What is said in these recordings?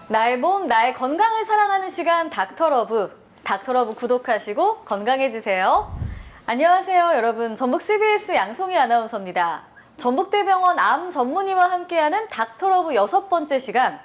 나의 몸, 나의 건강을 사랑하는 시간 닥터러브. 닥터러브 구독하시고 건강해지세요. 안녕하세요, 여러분. 전북 CBS 양송희 아나운서입니다. 전북대병원 암 전문의와 함께하는 닥터러브 6번째 시간.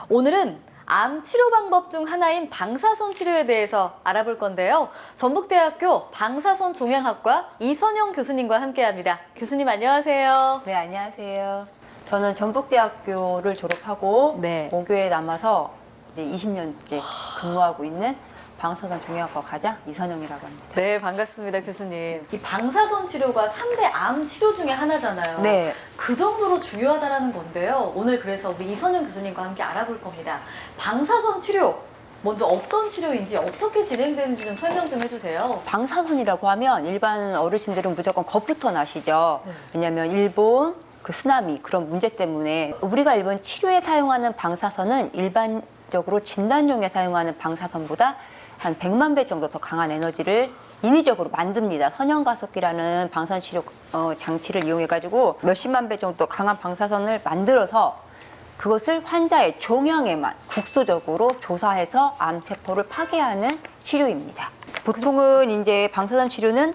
오늘은 암 치료 방법 중 하나인 방사선 치료에 대해서 알아볼 건데요. 전북대학교 방사선 종양학과 이선영 교수님과 함께합니다. 교수님 안녕하세요. 네, 안녕하세요. 저는 전북대학교를 졸업하고 네. 모교에 남아서 이제 20년째 근무하고 있는 방사선 종양학과 과장 이선영이라고 합니다. 네, 반갑습니다, 교수님. 이 방사선 치료가 3대 암 치료 중에 하나잖아요. 네. 그 정도로 중요하다는 건데요. 오늘 그래서 우리 이선영 교수님과 함께 알아볼 겁니다. 방사선 치료, 먼저 어떤 치료인지 어떻게 진행되는지 좀 설명 좀 해주세요. 방사선이라고 하면 일반 어르신들은 무조건 겁부터 나시죠. 네. 왜냐하면 일본 그 쓰나미 그런 문제 때문에 우리가 일본 치료에 사용하는 방사선은 일반적으로 진단용에 사용하는 방사선보다 한 100만 배 정도 더 강한 에너지를 인위적으로 만듭니다. 선형가속기라는 방사선 치료 장치를 이용해가지고 몇십만 배 정도 강한 방사선을 만들어서 그것을 환자의 종양에만 국소적으로 조사해서 암세포를 파괴하는 치료입니다. 보통은 이제 방사선 치료는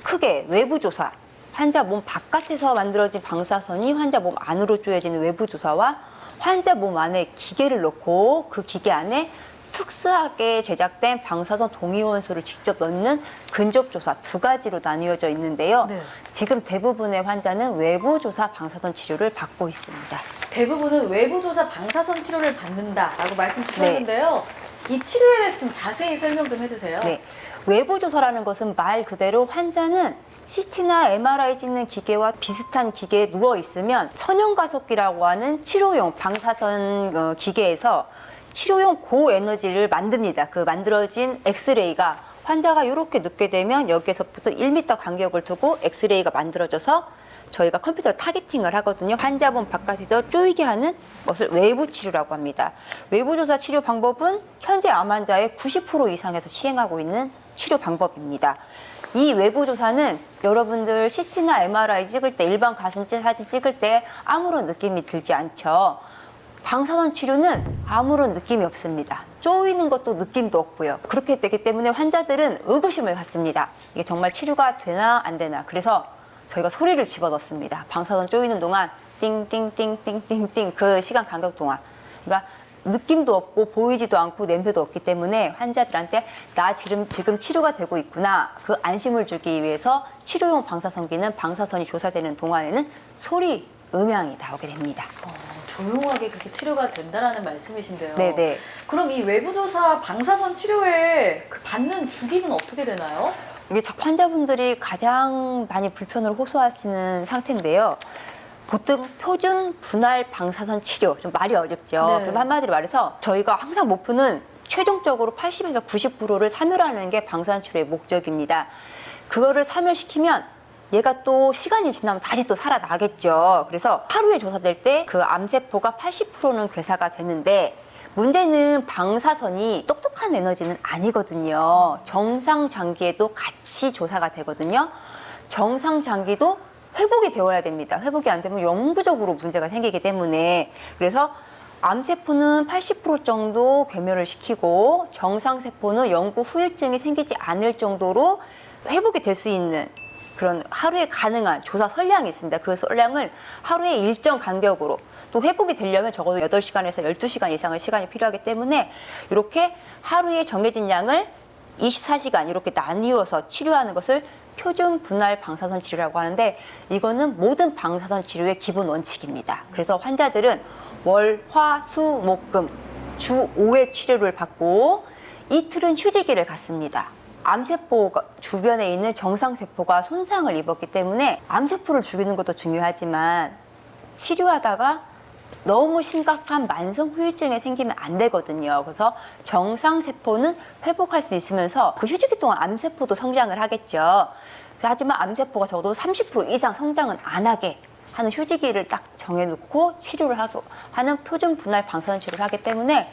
크게 외부 조사, 환자 몸 바깥에서 만들어진 방사선이 환자 몸 안으로 쪼여지는 외부 조사와 환자 몸 안에 기계를 넣고 그 기계 안에 특수하게 제작된 방사선 동위원소를 직접 넣는 근접조사 두 가지로 나뉘어져 있는데요. 네. 지금 대부분의 환자는 외부조사 방사선 치료를 받고 있습니다. 대부분은 외부조사 방사선 치료를 받는다라고 말씀 주셨는데요. 이 치료에 대해서 좀 자세히 설명 좀 해주세요. 네. 외부조사라는 것은 말 그대로 환자는 CT나 MRI 찍는 기계와 비슷한 기계에 누워 있으면 선형가속기라고 하는 치료용 방사선 기계에서 치료용 고에너지를 만듭니다. 그 만들어진 엑스레이가 환자가 이렇게 눕게 되면 여기에서부터 1m 간격을 두고 엑스레이가 만들어져서 저희가 컴퓨터로 타겟팅을 하거든요. 환자 몸 바깥에서 쪼이게 하는 것을 외부 치료라고 합니다. 외부 조사 치료 방법은 현재 암 환자의 90% 이상에서 시행하고 있는 치료 방법입니다. 이 외부 조사는 여러분들 CT나 MRI 찍을 때 일반 가슴째 사진 찍을 때 아무런 느낌이 들지 않죠. 방사선 치료는 아무런 느낌이 없습니다. 쪼이는 것도 느낌도 없고요. 그렇게 되기 때문에 환자들은 의구심을 갖습니다. 이게 정말 치료가 되나 안 되나. 그래서 저희가 소리를 집어넣습니다. 방사선 쪼이는 동안 띵띵띵띵띵띵 그 시간 간격 동안. 그러니까 느낌도 없고 보이지도 않고 냄새도 없기 때문에 환자들한테 나 지금 치료가 되고 있구나 그 안심을 주기 위해서 치료용 방사선기는 방사선이 조사되는 동안에는 소리 음향이 나오게 됩니다. 조용하게 그렇게 치료가 된다라는 말씀이신데요. 네네. 그럼 이 외부조사 방사선 치료에 그 받는 주기는 어떻게 되나요? 이게 환자분들이 가장 많이 불편을 호소하시는 상태인데요. 보통 표준 분할 방사선 치료, 좀 말이 어렵죠. 네. 그럼 한마디로 말해서 저희가 항상 목표는 최종적으로 80에서 90%를 사멸하는 게 방사선 치료의 목적입니다. 그거를 사멸시키면 얘가 또 시간이 지나면 다시 또 살아나겠죠. 그래서 하루에 조사될 때 그 암세포가 80%는 괴사가 되는데 문제는 방사선이 똑똑한 에너지는 아니거든요. 정상 장기에도 같이 조사가 되거든요. 정상 장기도 회복이 되어야 됩니다. 회복이 안 되면 영구적으로 문제가 생기기 때문에 그래서 암세포는 80% 정도 괴멸을 시키고 정상세포는 영구 후유증이 생기지 않을 정도로 회복이 될 수 있는 그런 하루에 가능한 조사 선량이 있습니다. 그 선량을 하루에 일정 간격으로 또 회복이 되려면 적어도 8시간에서 12시간 이상의 시간이 필요하기 때문에 이렇게 하루에 정해진 양을 24시간 이렇게 나뉘어서 치료하는 것을 표준 분할 방사선 치료라고 하는데 이거는 모든 방사선 치료의 기본 원칙입니다. 그래서 환자들은 월, 화, 수, 목, 금 주 5회 치료를 받고 이틀은 휴지기를 갖습니다. 암세포 주변에 있는 정상세포가 손상을 입었기 때문에 암세포를 죽이는 것도 중요하지만 치료하다가 너무 심각한 만성 후유증이 생기면 안 되거든요. 그래서 정상세포는 회복할 수 있으면서 그 휴지기 동안 암세포도 성장을 하겠죠. 하지만 암세포가 적어도 30% 이상 성장은 안 하게 하는 휴지기를 딱 정해놓고 치료를 하는 표준 분할 방사선 치료를 하기 때문에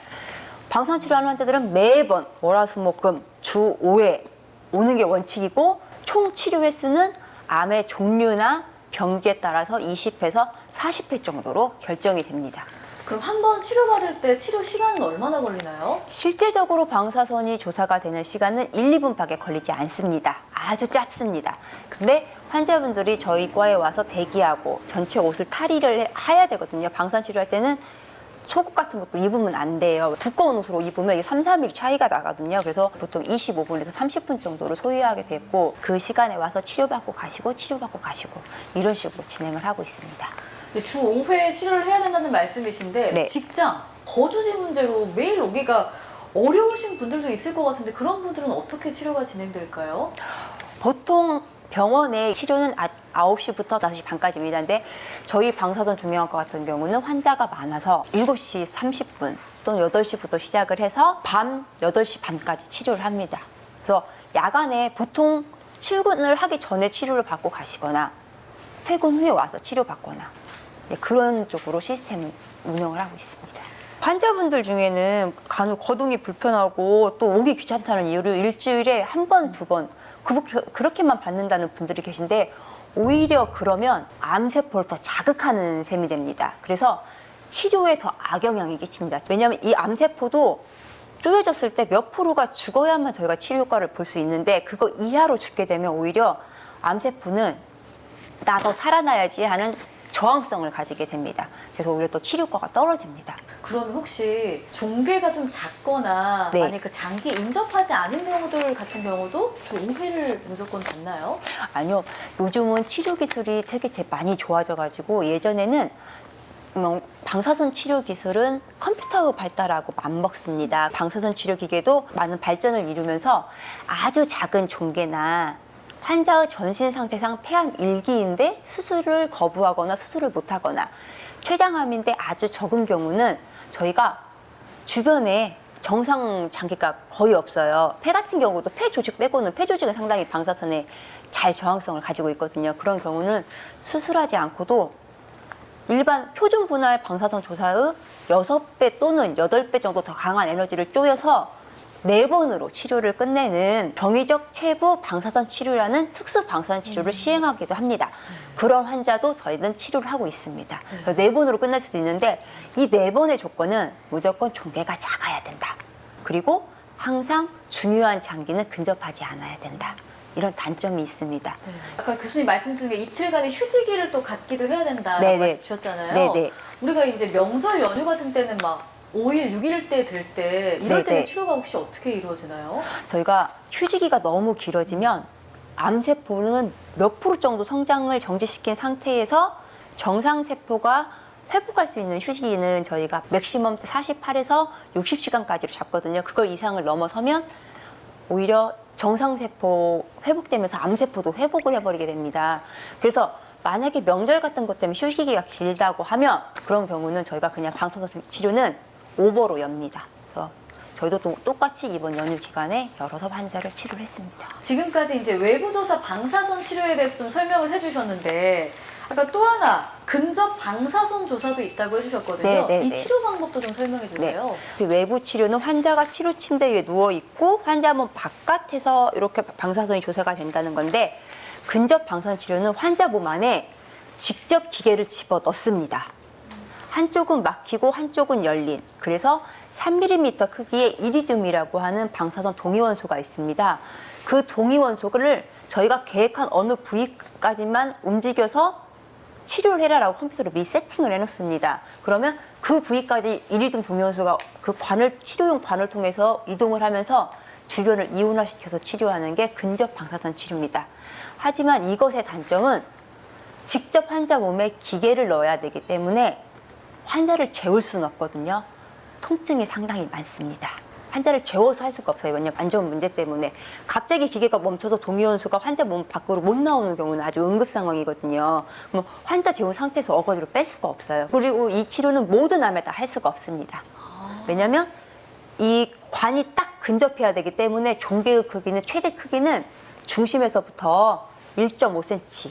방사선 치료하는 환자들은 매번 월화수목금 주 5회 오는 게 원칙이고 총 치료 횟수는 암의 종류나 병기에 따라서 20회에서 40회 정도로 결정이 됩니다. 그럼 한 번 치료받을 때 치료 시간은 얼마나 걸리나요? 실제적으로 방사선이 조사가 되는 시간은 1, 2분밖에 걸리지 않습니다. 아주 짧습니다. 근데 환자분들이 저희 과에 와서 대기하고 전체 옷을 탈의를 해야 되거든요. 방사선 치료할 때는 속옷 같은 것도 입으면 안 돼요. 두꺼운 옷으로 입으면 이게 3, 4mm 차이가 나거든요. 그래서 보통 25분에서 30분 정도를 소요하게 됐고 그 시간에 와서 치료받고 가시고 이런 식으로 진행을 하고 있습니다. 주 5회 치료를 해야 된다는 말씀이신데 네. 직장, 거주지 문제로 매일 오기가 어려우신 분들도 있을 것 같은데 그런 분들은 어떻게 치료가 진행될까요? 보통 병원의 치료는 9시부터 5시 반까지입니다. 근데 저희 방사선 종양학과 같은 경우는 환자가 많아서 7시 30분 또는 8시부터 시작을 해서 밤 8시 반까지 치료를 합니다. 그래서 야간에 보통 출근을 하기 전에 치료를 받고 가시거나 퇴근 후에 와서 치료받거나 그런 쪽으로 시스템을 운영을 하고 있습니다. 환자분들 중에는 간혹 거동이 불편하고 또 오기 귀찮다는 이유로 일주일에 한 번, 두 번 그렇게만 받는다는 분들이 계신데 오히려 그러면 암세포를 더 자극하는 셈이 됩니다. 그래서 치료에 더 악영향이 끼칩니다. 왜냐하면 이 암세포도 쪼여졌을 때 몇 프로가 죽어야만 저희가 치료 효과를 볼 수 있는데 그거 이하로 죽게 되면 오히려 암세포는 나 더 살아나야지 하는 저항성을 가지게 됩니다. 그래서 오히려 또 치료 효과가 떨어집니다. 그러면 혹시 종괴가 좀 작거나 네. 만약 그 장기 인접하지 않은 경우들 같은 경우도 주 5회를 무조건 받나요? 아니요. 요즘은 치료 기술이 되게 많이 좋아져가지고 예전에는 방사선 치료 기술은 컴퓨터 발달하고 맞먹습니다. 방사선 치료 기계도 많은 발전을 이루면서 아주 작은 종괴나 환자의 전신 상태상 폐암 1기인데 수술을 거부하거나 수술을 못하거나 췌장암인데 아주 적은 경우는 저희가 주변에 정상 장기가 거의 없어요. 폐 같은 경우도 폐 조직 빼고는 폐 조직은 상당히 방사선에 잘 저항성을 가지고 있거든요. 그런 경우는 수술하지 않고도 일반 표준 분할 방사선 조사의 6배 또는 8배 정도 더 강한 에너지를 쪼여서 4번으로 치료를 끝내는 정의적 체부 방사선 치료라는 특수 방사선 치료를 시행하기도 합니다. 그런 환자도 저희는 치료를 하고 있습니다. 4번으로 끝날 수도 있는데 이 4번의 조건은 무조건 종괴가 작아야 된다. 그리고 항상 중요한 장기는 근접하지 않아야 된다. 이런 단점이 있습니다. 네. 아까 교수님 말씀 중에 이틀간의 휴지기를 또 갖기도 해야 된다고 네네. 말씀 주셨잖아요. 네네. 우리가 이제 명절 연휴 같은 때는 막 5일, 6일 때 될 때 이럴 때는 네네. 치료가 혹시 어떻게 이루어지나요? 저희가 휴지기가 너무 길어지면 암세포는 몇 프로 정도 성장을 정지시킨 상태에서 정상세포가 회복할 수 있는 휴지기는 저희가 맥시멈 48에서 60시간까지로 잡거든요. 그걸 이상을 넘어서면 오히려 정상세포 회복되면서 암세포도 회복을 해버리게 됩니다. 그래서 만약에 명절 같은 것 때문에 휴식기가 길다고 하면 그런 경우는 저희가 그냥 방사선 치료는 오버로 엽니다. 그래서 저희도 또 똑같이 이번 연휴 기간에 여러 환자를 치료를 했습니다. 지금까지 이제 외부조사 방사선 치료에 대해서 좀 설명을 해주셨는데 아까 또 하나 근접 방사선 조사도 있다고 해주셨거든요. 네. 이 치료 방법도 좀 설명해 주세요. 그 외부 치료는 환자가 치료 침대 위에 누워 있고 환자는 바깥에서 이렇게 방사선이 조사가 된다는 건데 근접 방사선 치료는 환자 몸 안에 직접 기계를 집어 넣습니다. 한쪽은 막히고 한쪽은 열린 그래서 3mm 크기의 이리듐이라고 하는 방사선 동위원소가 있습니다. 그 동위원소를 저희가 계획한 어느 부위까지만 움직여서 치료를 해라라고 컴퓨터로 리세팅을 해놓습니다. 그러면 그 부위까지 이리듐 동위원소가 그 치료용 관을 통해서 이동을 하면서 주변을 이온화시켜서 치료하는 게 근접 방사선 치료입니다. 하지만 이것의 단점은 직접 환자 몸에 기계를 넣어야 되기 때문에 환자를 재울 수는 없거든요. 통증이 상당히 많습니다. 환자를 재워서 할 수가 없어요. 왜냐하면 안전 문제 때문에. 갑자기 기계가 멈춰서 동위원소가 환자 몸 밖으로 못 나오는 경우는 아주 응급 상황이거든요. 그럼 환자 재운 상태에서 어거지로 뺄 수가 없어요. 그리고 이 치료는 모든 암에 다 할 수가 없습니다. 왜냐하면 이 관이 딱 근접해야 되기 때문에 종괴의 크기는 최대 크기는 중심에서부터 1.5cm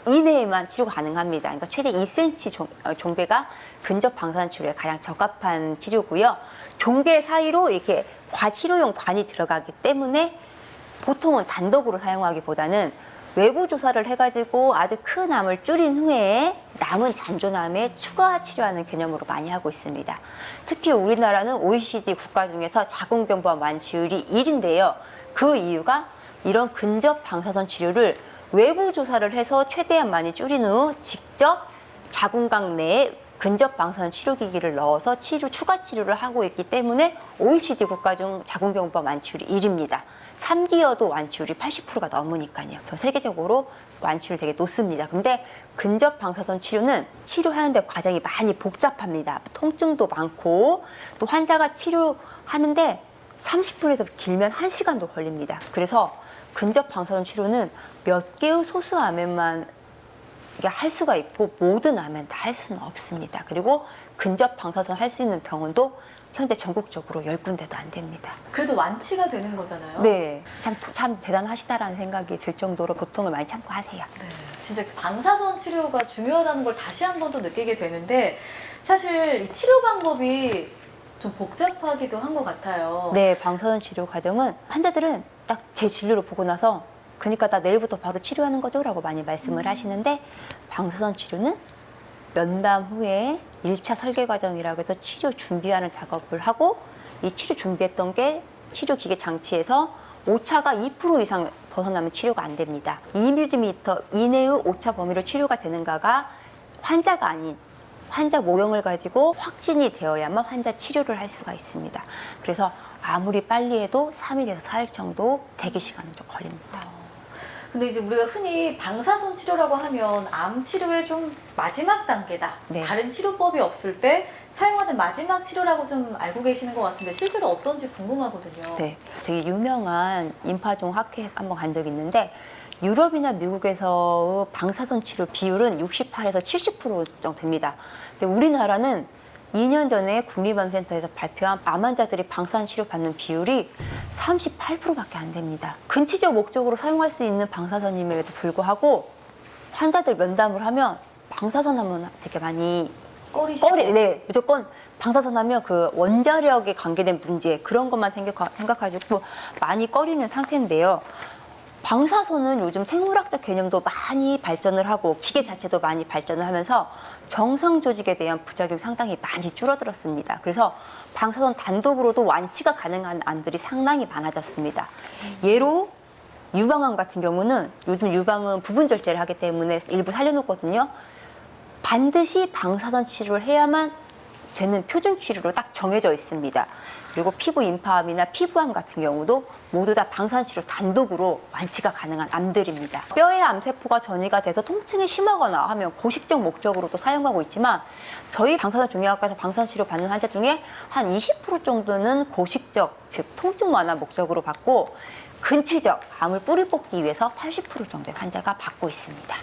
이내에만 치료가 가능합니다. 그러니까 최대 2cm 종괴가 근접 방사선 치료에 가장 적합한 치료고요. 종괴 사이로 이렇게 치료용 관이 들어가기 때문에 보통은 단독으로 사용하기보다는 외부 조사를 해가지고 아주 큰 암을 줄인 후에 남은 잔존암에 추가 치료하는 개념으로 많이 하고 있습니다. 특히 우리나라는 OECD 국가 중에서 자궁경부암 완치율이 1인데요. 그 이유가 이런 근접 방사선 치료를 외부 조사를 해서 최대한 많이 줄인 후 직접 자궁곽 내에 근접 방사선 치료기기를 넣어서 추가 치료를 하고 있기 때문에 OECD 국가 중 자궁경부암 완치율이 1입니다. 3기여도 완치율이 80%가 넘으니까요. 저 세계적으로 완치율이 되게 높습니다. 근데 근접 방사선 치료는 치료하는데 과정이 많이 복잡합니다. 통증도 많고 또 환자가 치료하는데 30분에서 길면 1시간도 걸립니다. 그래서 근접 방사선 치료는 몇 개의 소수암에만 할 수가 있고 모든 암엔 다 할 수는 없습니다. 그리고 근접 방사선 할 수 있는 병원도 현재 전국적으로 10군데도 안 됩니다. 그래도 완치가 되는 거잖아요. 네, 참 대단하시다라는 생각이 들 정도로 고통을 많이 참고 하세요. 네, 진짜 방사선 치료가 중요하다는 걸 다시 한 번 더 느끼게 되는데 사실 이 치료 방법이 좀 복잡하기도 한 것 같아요. 네, 방사선 치료 과정은 환자들은 딱 제 진료를 보고 나서 그러니까 나 내일부터 바로 치료하는 거죠? 라고 많이 말씀을 하시는데 방사선 치료는 면담 후에 1차 설계 과정이라고 해서 치료 준비하는 작업을 하고 이 치료 준비했던 게 치료 기계 장치에서 오차가 2% 이상 벗어나면 치료가 안 됩니다. 2mm 이내의 오차 범위로 치료가 되는가가 환자가 아닌 환자 모형을 가지고 확진이 되어야만 환자 치료를 할 수가 있습니다. 그래서 아무리 빨리 해도 3일에서 4일 정도 대기 시간은 좀 걸립니다. 근데 이제 우리가 흔히 방사선 치료라고 하면 암 치료의 좀 마지막 단계다. 네. 다른 치료법이 없을 때 사용하는 마지막 치료라고 좀 알고 계시는 것 같은데 실제로 어떤지 궁금하거든요. 네, 되게 유명한 임파종 학회에 한번 간 적이 있는데 유럽이나 미국에서의 방사선 치료 비율은 68에서 70% 정도 됩니다. 근데 우리나라는 2년 전에 국립암센터에서 발표한 암 환자들이 방사선 치료 받는 비율이 38%밖에 안 됩니다. 근치적 목적으로 사용할 수 있는 방사선임에도 불구하고 환자들 면담을 하면 방사선 하면 되게 많이 네, 무조건 방사선 하면 그 원자력에 관계된 문제 그런 것만 생각가지고 많이 꺼리는 상태인데요. 방사선은 요즘 생물학적 개념도 많이 발전을 하고 기계 자체도 많이 발전을 하면서 정상 조직에 대한 부작용이 상당히 많이 줄어들었습니다. 그래서 방사선 단독으로도 완치가 가능한 암들이 상당히 많아졌습니다. 예로 유방암 같은 경우는 요즘 유방은 부분 절제를 하기 때문에 일부 살려놓거든요. 반드시 방사선 치료를 해야만 되는 표준 치료로 딱 정해져 있습니다. 그리고 피부 임파암이나 피부암 같은 경우도 모두 다 방사선 치료 단독으로 완치가 가능한 암들입니다. 뼈의 암세포가 전이가 돼서 통증이 심하거나 하면 고식적 목적으로도 사용하고 있지만 저희 방사선 종양학과에서 방사선 치료 받는 환자 중에 한 20% 정도는 고식적, 즉 통증 완화 목적으로 받고 근치적 암을 뿌리 뽑기 위해서 80% 정도의 환자가 받고 있습니다.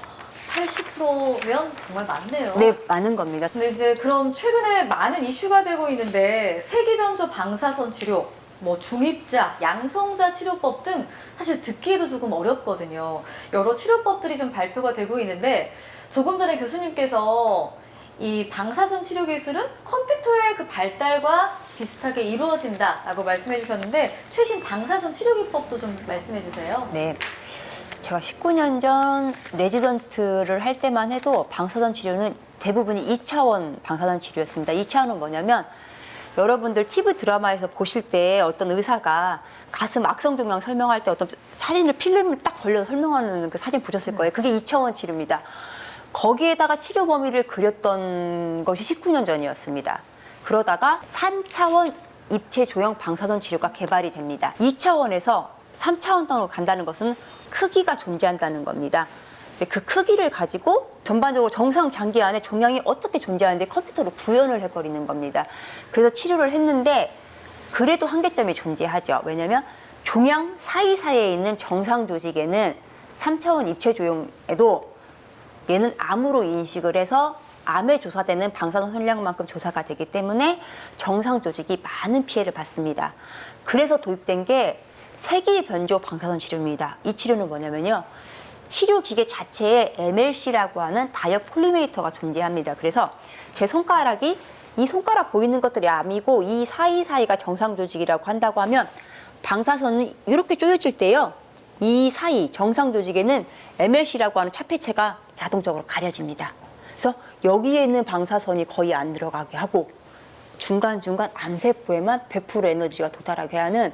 80%면 정말 많네요. 네, 많은 겁니다. 근데 이제 그럼 최근에 많은 이슈가 되고 있는데 세기변조 방사선 치료, 뭐 중입자, 양성자 치료법 등 사실 듣기에도 조금 어렵거든요. 여러 치료법들이 좀 발표가 되고 있는데 조금 전에 교수님께서 이 방사선 치료 기술은 컴퓨터의 그 발달과 비슷하게 이루어진다라고 말씀해 주셨는데 최신 방사선 치료 기법도 좀 말씀해 주세요. 네. 제가 19년 전 레지던트를 할 때만 해도 방사선 치료는 대부분이 2차원 방사선 치료였습니다. 2차원은 뭐냐면 여러분들 TV 드라마에서 보실 때 어떤 의사가 가슴 악성 종양 설명할 때 어떤 사진을 필름을 딱 걸려서 설명하는 그 사진 보셨을 거예요. 그게 2차원 치료입니다. 거기에다가 치료 범위를 그렸던 것이 19년 전이었습니다. 그러다가 3차원 입체 조형 방사선 치료가 개발이 됩니다. 2차원에서 3차원으로 간다는 것은 크기가 존재한다는 겁니다. 그 크기를 가지고 전반적으로 정상 장기 안에 종양이 어떻게 존재하는지 컴퓨터로 구현을 해버리는 겁니다. 그래서 치료를 했는데 그래도 한계점이 존재하죠. 왜냐하면 종양 사이사이에 있는 정상 조직에는 3차원 입체 조형에도 얘는 암으로 인식을 해서 암에 조사되는 방사선 선량만큼 조사가 되기 때문에 정상 조직이 많은 피해를 받습니다. 그래서 도입된 게 세기 변조 방사선 치료입니다. 이 치료는 뭐냐면요. 치료 기계 자체에 MLC라고 하는 다이어 콜리메이터가 존재합니다. 그래서 제 손가락이 이 손가락 보이는 것들이 암이고 이 사이사이가 정상 조직이라고 한다고 하면 방사선은 이렇게 쪼여질 때요. 이 사이 정상 조직에는 MLC라고 하는 차폐체가 자동적으로 가려집니다. 그래서 여기에 있는 방사선이 거의 안 들어가게 하고 중간중간 암세포에만 100% 에너지가 도달하게 하는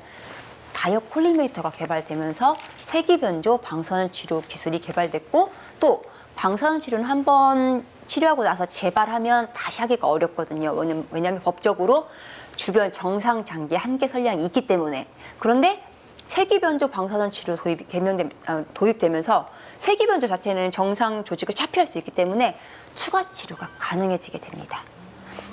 다이어 콜리메이터가 개발되면서 세기변조 방사선 치료 기술이 개발됐고, 또 방사선 치료는 한번 치료하고 나서 재발하면 다시 하기가 어렵거든요. 왜냐하면 법적으로 주변 정상 장기에 한계 선량이 있기 때문에. 그런데 세기변조 방사선 치료 도입되면서 세기변조 자체는 정상 조직을 차피할 수 있기 때문에 추가 치료가 가능해지게 됩니다.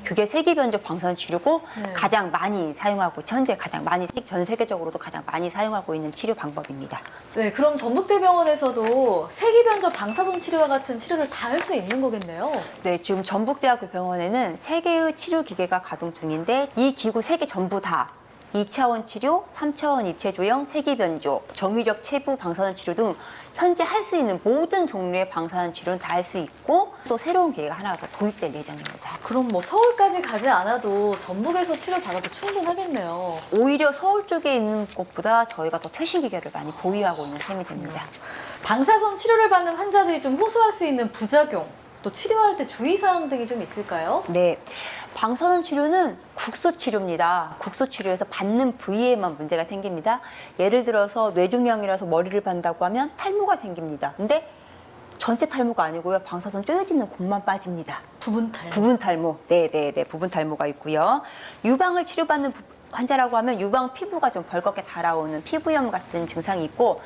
그게 세기변조 방사선 치료고 가장 많이 사용하고 현재 가장 많이 전 세계적으로도 가장 많이 사용하고 있는 치료 방법입니다. 네, 그럼 전북대병원에서도 세기변조 방사선 치료와 같은 치료를 다 할 수 있는 거겠네요. 네, 지금 전북대학교 병원에는 3개의 치료 기계가 가동 중인데 이 기구 3개 전부 다 2차원 치료, 3차원 입체 조형, 세기변조, 정위적 체부 방사선 치료 등 현재 할 수 있는 모든 종류의 방사선 치료는 다 할 수 있고, 또 새로운 기계가 하나 더 도입될 예정입니다. 그럼 뭐 서울까지 가지 않아도 전북에서 치료 받아도 충분하겠네요. 오히려 서울 쪽에 있는 곳보다 저희가 더 최신 기계를 많이 보유하고 있는 셈이 됩니다. 방사선 치료를 받는 환자들이 좀 호소할 수 있는 부작용, 또 치료할 때 주의사항 등이 좀 있을까요? 네. 방사선 치료는 국소 치료입니다. 국소 치료에서 받는 부위에만 문제가 생깁니다. 예를 들어서 뇌종양이라서 머리를 반다고 하면 탈모가 생깁니다. 근데 전체 탈모가 아니고요. 방사선 쪼여지는 곳만 빠집니다. 부분 탈모. 부분 탈모. 네네네. 부분 탈모가 있고요. 유방을 치료받는 환자라고 하면 유방 피부가 좀 벌겋게 달아오는 피부염 같은 증상이 있고,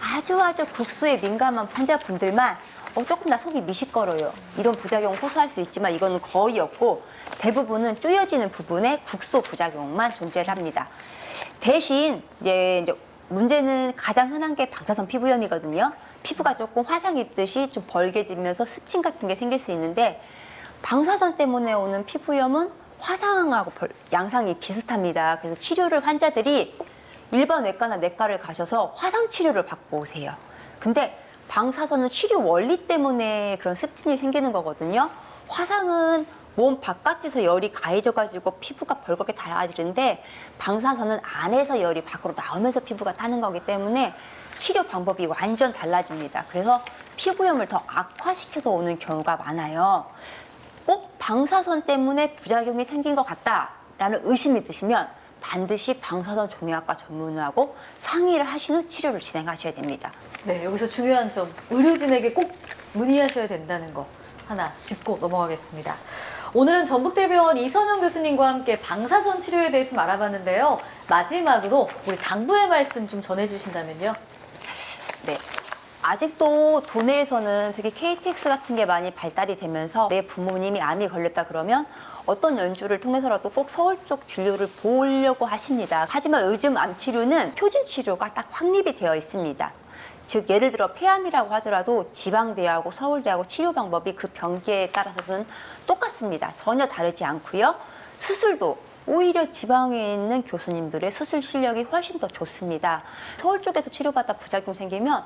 아주 국소에 민감한 환자분들만 조금 다 속이 미식거려요. 이런 부작용 호소할 수 있지만 이거는 거의 없고, 대부분은 쪼여지는 부분에 국소 부작용만 존재를 합니다. 대신 이제 문제는 가장 흔한 게 방사선 피부염이거든요. 피부가 조금 화상 입듯이 좀 벌게지면서 습침 같은 게 생길 수 있는데, 방사선 때문에 오는 피부염은 화상하고 양상이 비슷합니다. 그래서 치료를 환자들이 일반 외과나 내과를 가셔서 화상 치료를 받고 오세요. 근데 방사선은 치료 원리 때문에 그런 습진이 생기는 거거든요. 화상은 몸 바깥에서 열이 가해져가지고 피부가 벌겋게 달아지는데, 방사선은 안에서 열이 밖으로 나오면서 피부가 타는 거기 때문에 치료 방법이 완전 달라집니다. 그래서 피부염을 더 악화시켜서 오는 경우가 많아요. 꼭 방사선 때문에 부작용이 생긴 것 같다라는 의심이 드시면 반드시 방사선 종양학과 전문의하고 상의를 하신 후 치료를 진행하셔야 됩니다. 네, 여기서 중요한 점, 의료진에게 꼭 문의하셔야 된다는 거 하나 짚고 넘어가겠습니다. 오늘은 전북대병원 이선영 교수님과 함께 방사선 치료에 대해서 좀 알아봤는데요. 마지막으로 우리 당부의 말씀 좀 전해주신다면요. 네. 아직도 도내에서는 특히 KTX 같은 게 많이 발달이 되면서 내 부모님이 암이 걸렸다 그러면 어떤 연주를 통해서라도 꼭 서울 쪽 진료를 보려고 하십니다. 하지만 요즘 암 치료는 표준 치료가 딱 확립이 되어 있습니다. 즉 예를 들어 폐암이라고 하더라도 지방대하고 서울대하고 치료 방법이 그 병기에 따라서는 똑같습니다. 전혀 다르지 않고요. 수술도 오히려 지방에 있는 교수님들의 수술 실력이 훨씬 더 좋습니다. 서울 쪽에서 치료받다 부작용 생기면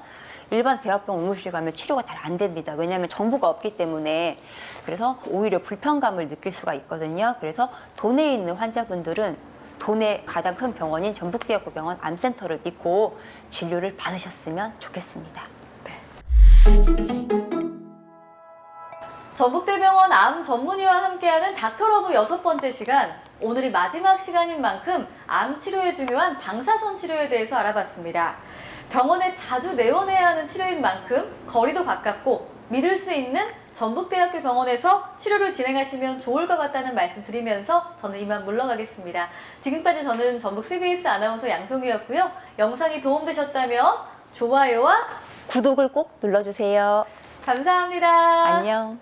일반 대학병 응급실 가면 치료가 잘 안 됩니다. 왜냐하면 정보가 없기 때문에. 그래서 오히려 불편감을 느낄 수가 있거든요. 그래서 도내에 있는 환자분들은 도내 가장 큰 병원인 전북대학교 병원 암센터를 믿고 진료를 받으셨으면 좋겠습니다. 전북대병원 암 전문의와 함께하는 닥터러브 6번째 시간, 오늘이 마지막 시간인 만큼 암 치료에 중요한 방사선 치료에 대해서 알아봤습니다. 병원에 자주 내원해야 하는 치료인 만큼 거리도 가깝고 믿을 수 있는 전북대학교 병원에서 치료를 진행하시면 좋을 것 같다는 말씀 드리면서 저는 이만 물러가겠습니다. 지금까지 저는 전북 CBS 아나운서 양송이였고요. 영상이 도움되셨다면 좋아요와 구독을 꼭 눌러주세요. 감사합니다. 안녕.